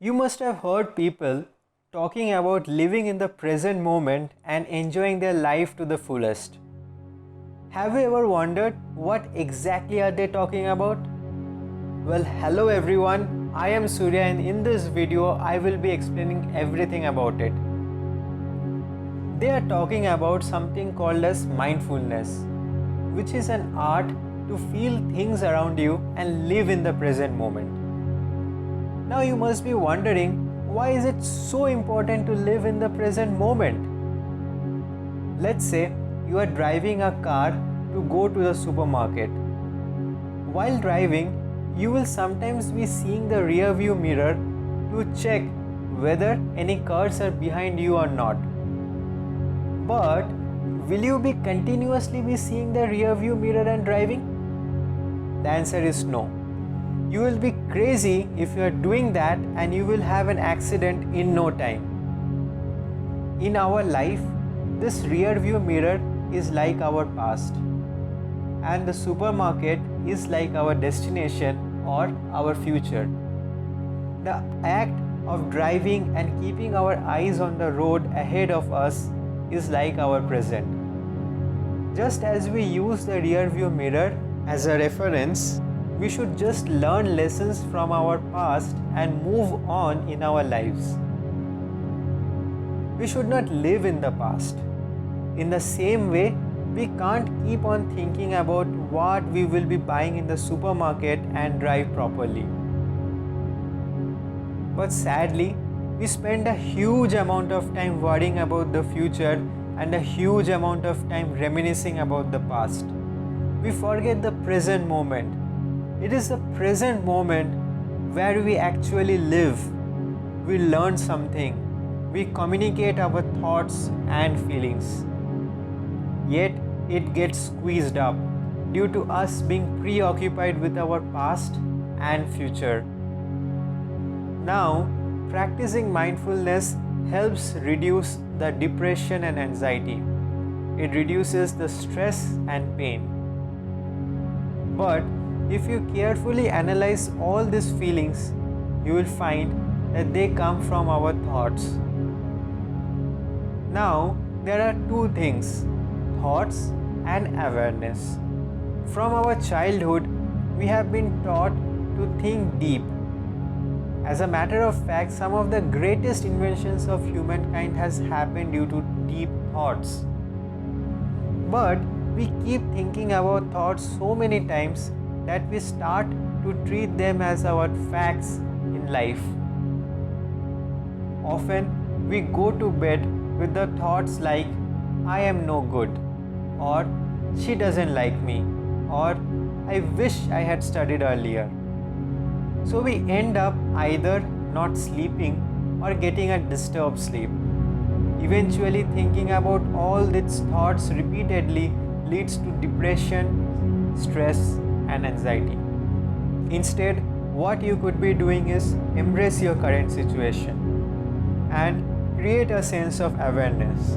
You must have heard people talking about living in the present moment and enjoying their life to the fullest. Have you ever wondered what exactly are they talking about? Well, hello everyone, I am Surya and in this video I will be explaining everything about it. They are talking about something called as mindfulness, which is an art to feel things around you and live in the present moment. Now you must be wondering, why is it so important to live in the present moment? Let's say you are driving a car to go to the supermarket. While driving, you will sometimes be seeing the rear view mirror to check whether any cars are behind you or not. But will you be continuously be seeing the rear view mirror and driving? The answer is no. You will be crazy if you are doing that and you will have an accident in no time. In our life, this rear view mirror is like our past, and the supermarket is like our destination or our future. The act of driving and keeping our eyes on the road ahead of us is like our present. Just as we use the rear view mirror as a reference, we should just learn lessons from our past and move on in our lives. We should not live in the past. In the same way, we can't keep on thinking about what we will be buying in the supermarket and drive properly. But sadly, we spend a huge amount of time worrying about the future and a huge amount of time reminiscing about the past. We forget the present moment. It is the present moment where we actually live. We learn something. We communicate our thoughts and feelings. Yet it gets squeezed up due to us being preoccupied with our past and future. Now, practicing mindfulness helps reduce the depression and anxiety. It reduces the stress and pain. But if you carefully analyze all these feelings, you will find that they come from our thoughts. Now, there are two things, thoughts and awareness. From our childhood, we have been taught to think deep. As a matter of fact, some of the greatest inventions of humankind has happened due to deep thoughts. But we keep thinking about thoughts so many times that we start to treat them as our facts in life. Often we go to bed with the thoughts like, I am no good, or she doesn't like me, or I wish I had studied earlier. So we end up either not sleeping or getting a disturbed sleep. Eventually thinking about all these thoughts repeatedly leads to depression, stress, and anxiety. Instead, what you could be doing is embrace your current situation and create a sense of awareness.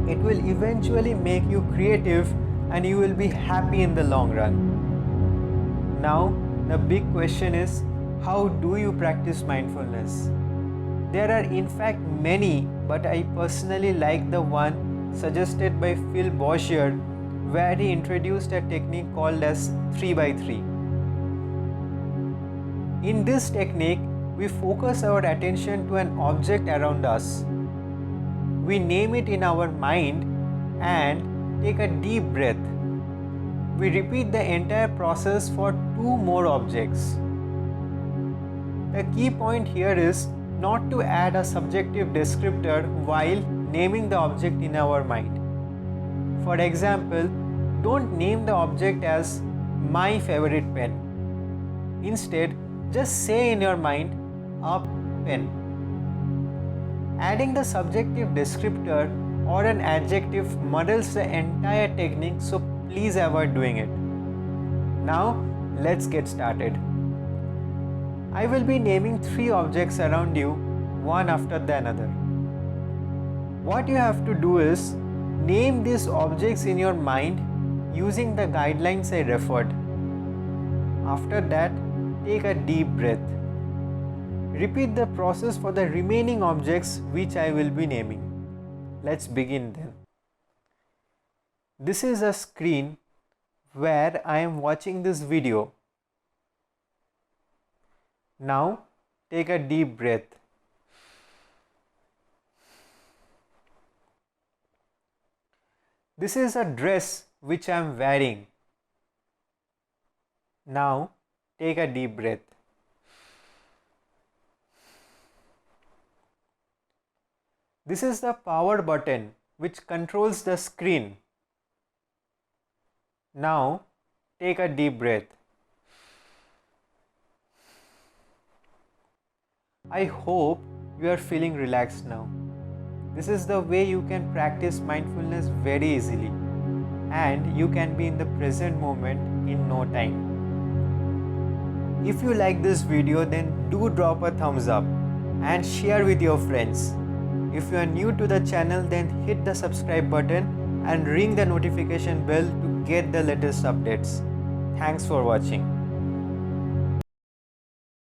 It will eventually make you creative and you will be happy in the long run. Now, the big question is, how do you practice mindfulness? There are in fact many, but I personally like the one suggested by Phil Bossier, where he introduced a technique called as 3x3. In this technique, we focus our attention to an object around us. We name it in our mind and take a deep breath. We repeat the entire process for 2 more objects. The key point here is not to add a subjective descriptor while naming the object in our mind. For example, don't name the object as my favorite pen. Instead, just say in your mind, a pen. Adding the subjective descriptor or an adjective muddles the entire technique, so please avoid doing it. Now, let's get started. I will be naming 3 objects around you, one after the another. What you have to do is name these objects in your mind using the guidelines I referred. After that, take a deep breath. Repeat the process for the remaining objects which I will be naming. Let's begin then. This is a screen where I am watching this video. Now take a deep breath. This is a dress which I am wearing. Now take a deep breath. This is the power button which controls the screen. Now take a deep breath. I hope you are feeling relaxed now. This is the way you can practice mindfulness very easily, and you can be in the present moment in no time. If you like this video, then do drop a thumbs up and share with your friends. If you are new to the channel, then hit the subscribe button and ring the notification bell to get the latest updates. Thanks for watching.